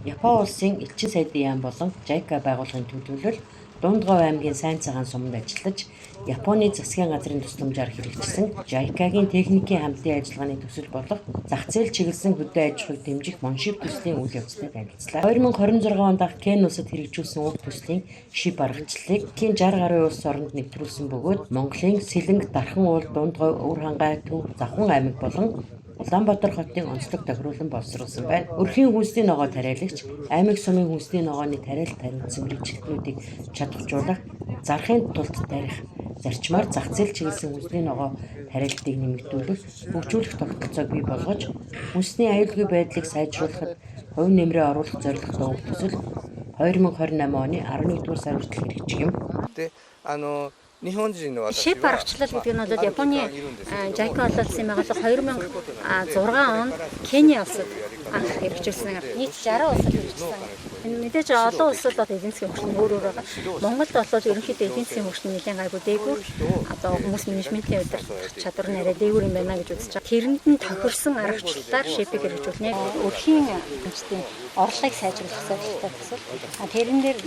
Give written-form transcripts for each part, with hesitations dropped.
Япон улсын элчин сайдын яам болон JICA байгууллагын төлөвлөл Дундгов аймгийн сайн цагаан суманд ажиллаж Японы засгийн газрын тусламжаар хэрэгжсэн JICA-гийн техникийн хамтын ажиллагааны төсөл болох зах зээл чиглэсэн хөдөө аж ахуйг дэмжих Моншив төслийн үйл явцтай танилцлаа. 2026 онд Кен улсад хэрэгжүүлсэн уг төслийн шив аргачлалыг 60 гаруй улс оронд нэвтрүүлсэн бөгөөд Монголын Сэлэнг, Дархан уул, Дундгов, Өвөр хангай, Төв, Завхан аймаг болон Улаанбаатар хотын онцлог тохируулан боловсруулсан байна. Өрхийн хүнсний ногоо тариалагч, аймаг сумын хүнсний ногооны тариалт хариуцсан мэргэжилтнүүдийг чадваржуулах, зарахын тулд тарих, зарчмаар зах зээл чиглэсэн хүнсний ногоо тариалтыг нэмэгдүүлэх, хөгжүүлэх тогтолцоог бий болгож, хүнсний аюулгүй байдлыг сайжруулахад хувь нэмрээ оруулах зорилготой уг төсөл 2028 оны 11-р сар хүртэл хэрэгжих юм. Шив аргачлал гэдэг нь бол Японы JICA улсын байгууллага 2006 онд Кени улсад анх хэрэгжүүлсэн. Нийт 60 улсад хэрэгжүүлсэн. Мэдээж олон улсад бол эдийн засгийн хөгжил өөр өөр байгаа. Монголд бол ерөнхийдөө эдийн засгийн хөгжил нэлээд гайгүй дээгүүр. Одоо хүмүүс менежментийн удирдах чадвар нь арай дээгүүр юм байна гэж үзэж байгаа. Тэрэнд нь тохирсон аргачлалаар шивийг хэрэгжүүлнэ. Өрхийн хэмжээний орлогыг сайжруулах зорилготой төсөл. Тэрэн дээр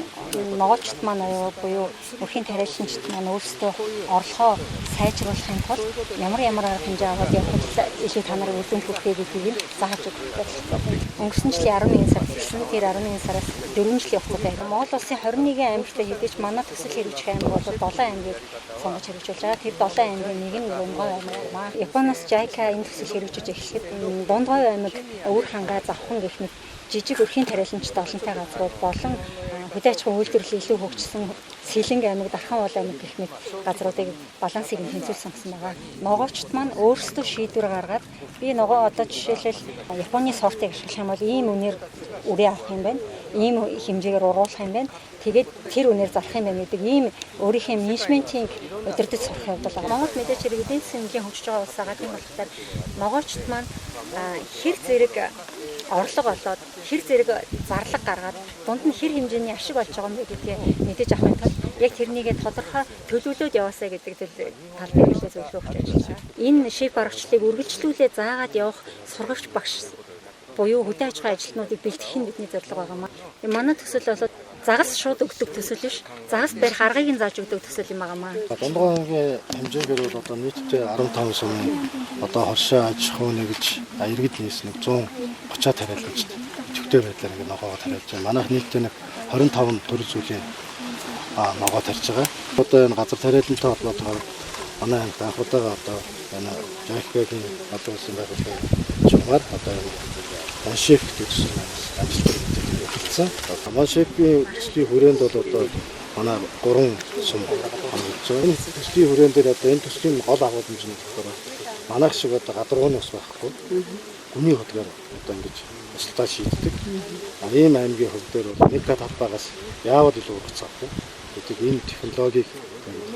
ногоочт маань буюу өрхийн тариалчид маань өөрсдөө орлогоо сайжруулахын тулд ямар арга хэмжээ аваад явах илүү та нарыг үлдэн хүрхээ гэдгийг зааж өгөх зорилготой. Өнгөрсөн жилийн 11 сард хэлсэн. Тэр 11 сараас 4 жилийн хугацаатай. Монгол улсын 21 аймагтай хэдийч манай төсөл хэрэгжих аймаг бол 7 аймгийг сонгож хэрэгжүүлж байгаа. Тэр 7 аймгийн нэг нь Дундгов аймаг байна. Японоос JICA энэ төсөл хэрэгжиж эхлэхэд Дундгов аймаг, Өвөр хангай, Завхан гэх мэт жижиг өрхийн тариаланчтай олонтой газрууд болон хөдөө аж ахуйн үйлдвэрлэл илүү хөгжсөн Сэлэнг аймаг, Дархан уул аймаг гэх мэт газруудыг балансыг тэнцвэрсэн гэсэн байгаа. Ногоочт маань өөрсдөө шийдвэр гаргаад би ногоо одоо жишээлбэл Японы сортыг ашиглах юм бол ийм үнээр үрээ авах юм байна. Ийм хэмжээгээр уруулах юм байна. Тэгээд тэр үнээр зарах юм байна гэдэг ийм өөрийнхөө менежментийн удирдах сурах явдал байгаа. Монгол мэдээж хэрэг эдийн засгийн хөгжиж байгаа улс байгаа. Тийм болохоор ногоочт маань хэр зэрэг орлого олоод хэр зэрэг зарлага гаргаад дунд нь хэр хэмжээний ашиг болж байгаа юм бэ гэдгийг мэдээж авахын тулд яг тэрнийгээ тодорхой төлөвлөд яваасаа гэдэг тал дээр хэлээ зөвлөгөө өгч ажиллана. Энэ шив аргачлалыг үргэлжлүүлээ заагаад явах сургагч багш буюу хөдөө аж ахуйн ажилтнуудыг бэлтгэх нь бидний зорилго байгаа маа. Манай төсөл бол загас шууд өгдөг төсөл биш. Загас барих аргыг нь зааж өгдөг төсөл юм байгаа маа. Дундгойн хэмжээгээр бол одоо нийтдээ 15 сумын одоо хоршоо аж ахуйн гэж иргэд нийс 130 тариалагч төвтэй байдлаар ингэ ногоогоо тариалж байгаа. Манайх нийтдээ 25 төрөл зүйлийн ногоо тарьж байгаа. Одоо энэ газар тариалантай холбоотойгоор манай анх удаага одоо энэ JICA-гийн одоо улсын байгууллагын чухал одоо Моншив төсөл ажиллаж эхэлсэн. Моншивийн төслийн хүрээнд бол одоо манай 3 сум хамжиж байгаа. Энэ төслийн хүрээнд дээр одоо энэ төслийн гол агуулмж нь болохоор манайх шиг одоо гадаргууны ус байхгүй. Гүний хөдгөр одоо ингэж тусдаа шийддэг. Ийм аймгийн хөв дээр бол нэг талбайгаас яавал илүү ургацаагүй. гэдэг энэ технологиг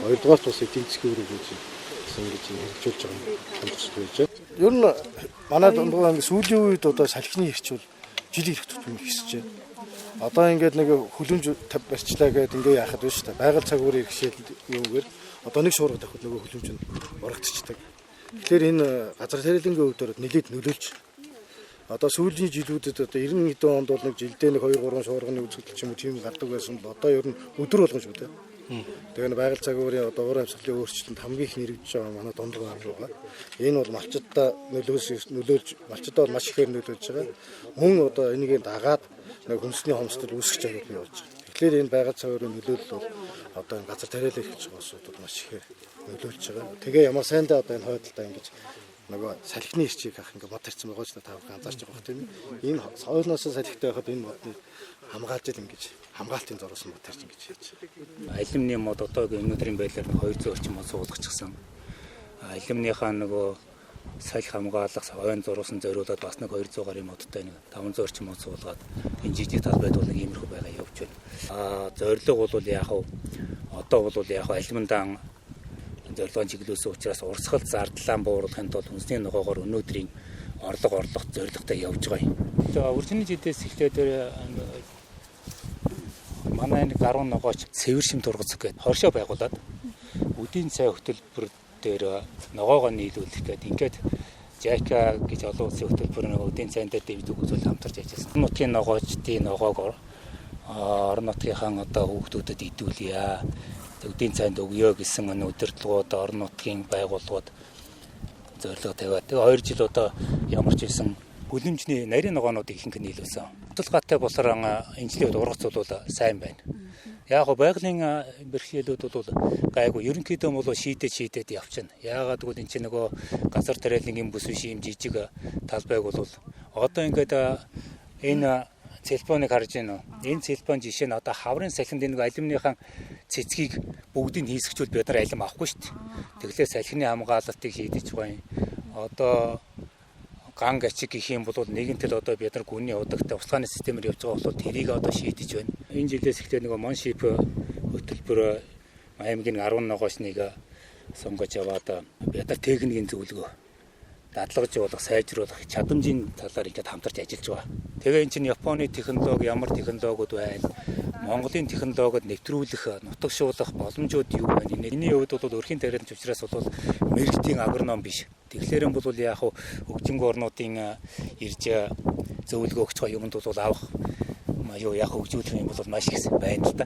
хоёрдугаар тус эдийн засгийн үр дүнтэй ингэж хэрэгжүүлж байгаа юм болж байна. Ер нь манай Дундгов аймаг сүүлийн үед одоо салхины хэрчүүл жил ирэх тутмын ихсэж байна. Одоо ингээд нэг хөлөмж барьчлаа гэдэг ингээ яахад байна шүү дээ. Байгаль цагуурын иргэшэл юугээр одоо нэг шуурга давхад нөгөө хөлөмж нь урагдчихдаг. Тэгэхээр энэ газар тариалангийн өвдөр нэлээд нөлөөлж одоо сүүлийн жилүүдэд одоо 90 хэдэн онд бол нэг жилдээ нэг 2-3 шуурганы үзэгдэл ч юм уу тийм гардаг байсан бол одоо ер нь өдөр болгон шүү дээ. Тэгээ байгаль цагуурын одоо уур амьсгалын өөрчлөлтөнд хамгийн их нэрвэж байгаа манай Дундгов аймаг байгаа. Энэ бол малчдаа нөлөөлж малчдаа бол маш ихээр нөлөөлж байгаа. Мөн одоо энийг дагаад нэг хүнсний хомсдол үүсгэж байгааг бий болж байгаа. Тэгэхээр энэ байгаль цагуурын нөлөөлөл бол одоо энэ газар тариалал хийж байгаа улсуудад маш ихээр нөлөөлж байгаа. Тэгээ ямар сайндаа одоо энэ хойдолтой ингэж нөгөө салхины ирчийг авах ингээ мод тарьсан байгаа ч таавар анзаарч байгаа хэрэг тийм. Энэ соёлноос салхитай байхад энэ модны хамгаалж ил ингэж хамгаалтын зороос мод тарьж ингэж хийж байгаа. Алюминий мод одоогийн өнөөдрийн байдлаар 200 орчим мод суулгачихсан. Алюминийхаа нөгөө салхи хамгаалах ойн зуруусан зориулаад бас нэг 200 гаруй модтой нэг 500 орчим мод суулгаад энэ жижиг талбайд бол нэг иймэрхүү байгаа явж байна. Зорилго бол яг одоо бол яг алюминдан зорилгоо чиглүүлсэн учраас урсгал зардлаа бууруулахын тулд хүнсний ногоогоор өнөөдрийн орлого зорилготой явж байгаа юм. Үржиний жилдээс эхлээд манай нэг гаруун ногооч цэвэр шим тургац гэдэг хоршоо байгуулад өдийн цай хөтөлбөр дээр ногоогоо нийлүүлэх гэдэг ингээд JICA гэж олон улсын хөтөлбөр нэг эдийн засгийн дэвждэг үзүүл хамтарч ажилласан. Орон нутгийн ногоочдын ногоогоор орон нутгийнхаа одоо хүүхдүүдэд идэвхжүүлье. Эдийн засганд өгье гэсэн удирдлагууд орон нутгийн байгууллагууд зорилго тавиад. Тэгээ 2 жил одоо ямар ч хэлсэн хүлэмжний нарийн ногоонуудыг ихэнх нь нийлүүлсэн. Хөтөлгаатай болор энэ жилийн ургац бол сайн байна. Яг го байгалийн бэрхшээлүүд бол гайгүй ерөнхийдөө бол шийдээд явчихна. Яагаад гэвэл энэ чинь нөгөө газар тариалангийн бүс биш юм жижиг талбайг бол одоо ингээд энэ цэлбоныг харж байна уу? Энэ цэлбон жишээ нь одоо хаврын салхинд нэг алюминыхан цэцгийг бүгдийг хийсгчүүл бид нар алим авахгүй шүү дээ. Тэглээ салхины хамгаалалтыг хийдэж байгаа юм. Одоо ганг ачиг гэх юм бол нэгэнтэл одоо бид нар гүний удагтай услааны системээр явж байгаа бол тэрийг одоо шийдэж байна. Энэ жилээс ихтэй нөгөө Моншип хөтөлбөр аймгийн 10 ногоочныг сонгож яваад бид нар техникийн зөвлөгөө дадлагж явуулах, сайжруулах чадамжийн талаар ингээд хамтарч ажиллаж байгаа. Тэгээ эн чинь Японы технологи ямар технологиуд байна? Монголын технологид нэвтрүүлэх, нутагшуулах боломжууд юу байна? Энэний хувьд бол өрхийн тариалан учраас бол мэрэгтийн агроном биш. Тэгэхээр нь бол яг хөгжингөө орнуудын ирж зөвлөгөө өгч байгаа юмд бол авах яг хөгжүүлэх юм бол маш их байна л да.